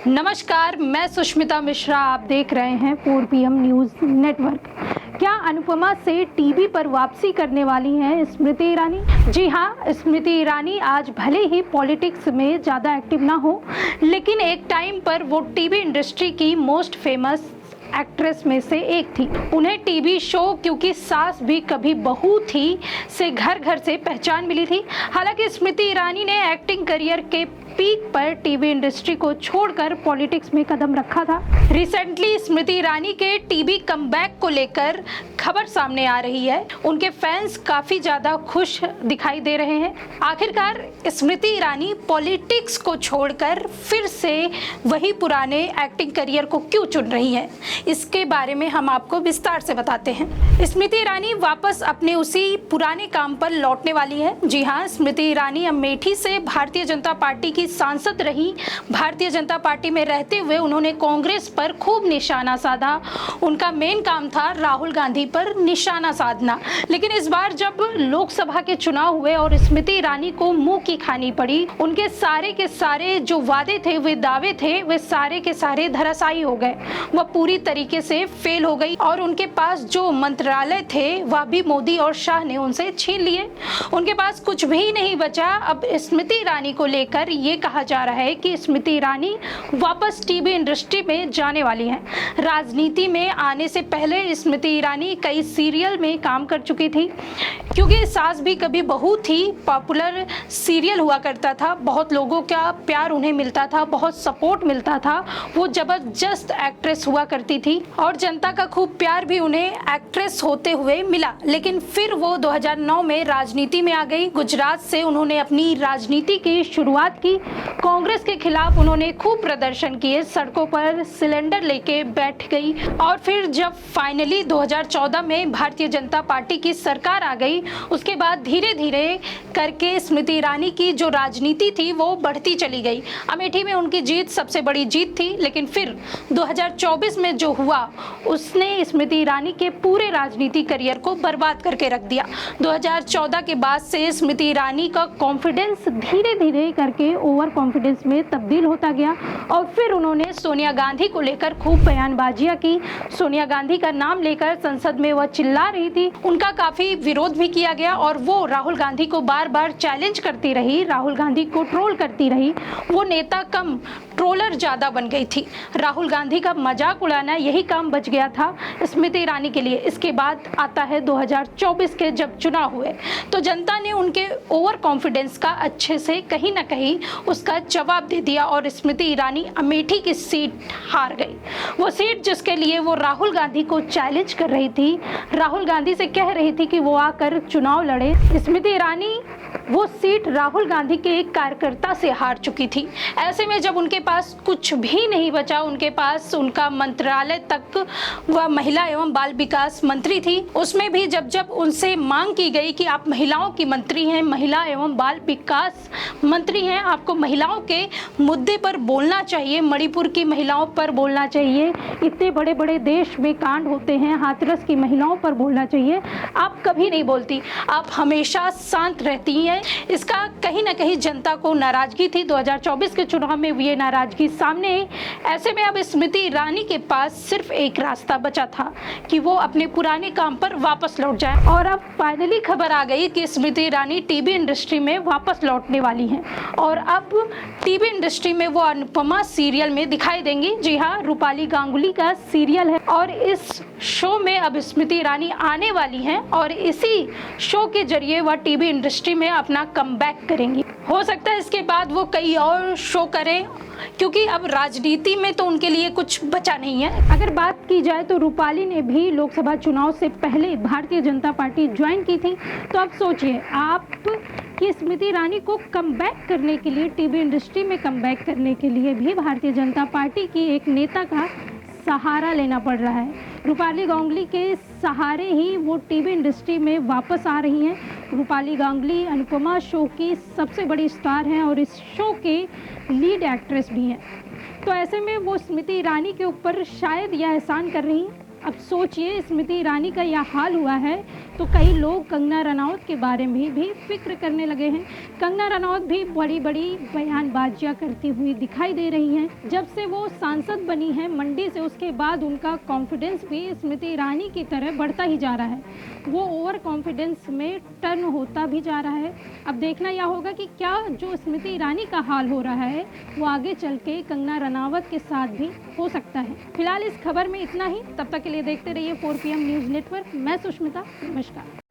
नमस्कार, मैं सुष्मिता मिश्रा। आप देख रहे हैं 4PM न्यूज़ नेटवर्क। क्या अनुपमा से टीवी पर वापसी करने वाली हैं स्मृति ईरानी? जी हाँ, स्मृति ईरानी आज भले ही पॉलिटिक्स में ज़्यादा एक्टिव ना हो, लेकिन एक टाइम पर वो टीवी इंडस्ट्री की मोस्ट फेमस एक्ट्रेस में से एक थी। उन्हें टीवी शो क्योंकि सास भी कभी बहू थी से घर घर से पहचान मिली थी। हालांकि स्मृति ईरानी ने एक्टिंग करियर के पीक पर टीवी इंडस्ट्री को छोड़कर पॉलिटिक्स में कदम रखा था। रिसेंटली स्मृति ईरानी के टीवी कमबैक को लेकर खबर सामने आ रही है। उनके फैंस काफी ज्यादा खुश दिखाई दे रहे हैं। आखिरकार स्मृति ईरानी पॉलिटिक्स को छोड़कर फिर से वही पुराने एक्टिंग करियर को क्यों चुन रही हैं, इसके बारे में हम आपको विस्तार से बताते हैं। स्मृति ईरानी वापस अपने उसी पुराने काम पर लौटने वाली है। जी हाँ, स्मृति ईरानी अमेठी से भारतीय जनता पार्टी की सांसद रही। भारतीय जनता पार्टी में रहते हुए उन्होंने कांग्रेस पर खूब निशाना साधा। उनका मेन काम था राहुल गांधी पर निशाना साधना। लेकिन इस बार जब लोकसभा के चुनाव हुए और स्मृति ईरानी को मुंह की खानी पड़ी, उनके सारे के सारे जो वादे थे, वे दावे थे, वे सारे के सारे धराशायी हो गए। वह पूरी तरीके से फेल हो गई और उनके पास जो मंत्रालय थे वह भी मोदी और शाह ने उनसे छीन लिए। उनके पास कुछ भी नहीं बचा। अब स्मृति ईरानी को लेकर ये कहा जा रहा है कि स्मृति ईरानी वापस टीवी इंडस्ट्री में जाने वाली हैं। राजनीति में आने से पहले स्मृति ईरानी कई सीरियल में काम कर चुकी थी। क्योंकि सास भी कभी बहू थी, पॉपुलर सीरियल हुआ करता था, बहुत लोगों का प्यार उन्हें मिलता था, बहुत सपोर्ट मिलता था। वो जबरदस्त एक्ट्रेस हुआ करती थी और जनता का खूब प्यार भी उन्हें एक्ट्रेस होते हुए मिला। लेकिन फिर वो 2009 में राजनीति में आ गई। गुजरात से उन्होंने अपनी राजनीति की शुरुआत की। कांग्रेस के खिलाफ उन्होंने खूब प्रदर्शन किए, सड़कों पर सिलेंडर लेके बैठ गई और फिर जब फाइनली 2014 में भारतीय जनता पार्टी की सरकार आ गई, उसके बाद धीरे धीरे करके स्मृति ईरानी की जो राजनीति थी वो बढ़ती चली गई। अमेठी में उनकी जीत सबसे बड़ी जीत थी। लेकिन फिर 2024 में जो हुआ उसने स्मृति ईरानी के पूरे राजनीति करियर को बर्बाद करके रख दिया। 2014 के बाद से स्मृति ईरानी का कॉन्फिडेंस धीरे धीरे करके ओवर कॉन्फिडेंस में तब्दील होता गया और फिर उन्होंने सोनिया गांधी को लेकर खूब बयानबाजियां की। सोनिया गांधी का नाम लेकर संसद में वह चिल्ला रही थी। उनका काफी विरोध भी किया गया और वो राहुल गांधी को बार बार चैलेंज करती रही, राहुल गांधी को ट्रोल करती रही। वो नेता कम ट्रोलर ज्यादा बन गई थी। राहुल गांधी का मजाक उड़ाना यही काम बच गया था स्मृति ईरानी के लिए। इसके बाद आता है 2024 के जब चुनाव हुए तो जनता ने उनके ओवर कॉन्फिडेंस का अच्छे से कहीं ना कहीं उसका जवाब दे दिया और स्मृति ईरानी अमेठी की सीट हार गई। वो सीट जिसके लिए वो राहुल गांधी को चैलेंज कर रही थी, राहुल गांधी से कह रही थी कि वो आकर चुनाव लड़े। स्मृति ईरानी वो सीट राहुल गांधी के एक कार्यकर्ता से हार चुकी थी। ऐसे में जब उनके पास कुछ भी नहीं बचा, उनके पास उनका मंत्रालय तक, वह महिला एवं बाल विकास मंत्री थी, उसमें भी जब जब उनसे मांग की गई कि आप महिलाओं की मंत्री हैं, महिला एवं बाल विकास मंत्री हैं, आपको महिलाओं के मुद्दे पर बोलना चाहिए, मणिपुर की महिलाओं पर बोलना चाहिए, इतने बड़े बड़े देश में कांड होते हैं, हाथरस की महिलाओं पर बोलना चाहिए, आप कभी नहीं बोलती, आप हमेशा शांत रहती हैं। इसका कहीं ना कहीं जनता को नाराजगी थी। 2024 के चुनाव में ये नाराजगी सामने आई। ऐसे में अब स्मृति ईरानी के पास सिर्फ एक रास्ता बचा था कि वो अपने पुराने काम पर वापस लौट जाए और अब फाइनली खबर आ गई कि स्मृति ईरानी टीवी इंडस्ट्री में वापस लौटने वाली हैं और अब टीवी इंडस्ट्री में वो अनुपमा सीरियल में दिखाई देंगी। जी हाँ, रूपाली गांगुली का सीरियल है और इस शो में अब स्मृति ईरानी आने वाली हैं और इसी शो के जरिए वह टीवी इंडस्ट्री में अपना कमबैक करेंगी। हो सकता है इसके बाद वो कई और शो करें, क्योंकि अब राजनीति में तो उनके लिए कुछ बचा नहीं है। अगर बात की जाए तो रूपाली ने भी लोकसभा चुनाव से पहले भारतीय जनता पार्टी ज्वाइन की थी। तो अब सोचिए आप कि स्मृति ईरानी को कमबैक करने के लिए, टीवी इंडस्ट्री में कमबैक करने के लिए भी भारतीय जनता पार्टी की एक नेता का सहारा लेना पड़ रहा है। रूपाली गांगुली के सहारे ही वो टीवी इंडस्ट्री में वापस आ रही हैं। रूपाली गांगुली अनुपमा शो की सबसे बड़ी स्टार हैं और इस शो के लीड एक्ट्रेस भी हैं। तो ऐसे में वो स्मृति ईरानी के ऊपर शायद यह एहसान कर रही हैं। अब सोचिए स्मृति ईरानी का यह हाल हुआ है तो कई लोग कंगना रनौत के बारे में भी फिक्र करने लगे हैं। कंगना रनौत भी बड़ी बड़ी बयानबाजियां करती हुई दिखाई दे रही हैं। जब से वो सांसद बनी है मंडी से, उसके बाद उनका कॉन्फिडेंस भी स्मृति ईरानी की तरह बढ़ता ही जा रहा है। वो ओवर कॉन्फिडेंस में टर्न होता भी जा रहा है। अब देखना यह होगा कि क्या जो स्मृति ईरानी का हाल हो रहा है वो आगे चल के कंगना रनौत के साथ भी हो सकता है। फिलहाल इस खबर में इतना ही। तब तक के लिए देखते रहिए 4 PM न्यूज़ नेटवर्क। मैं सुष्मिता, नमस्कार।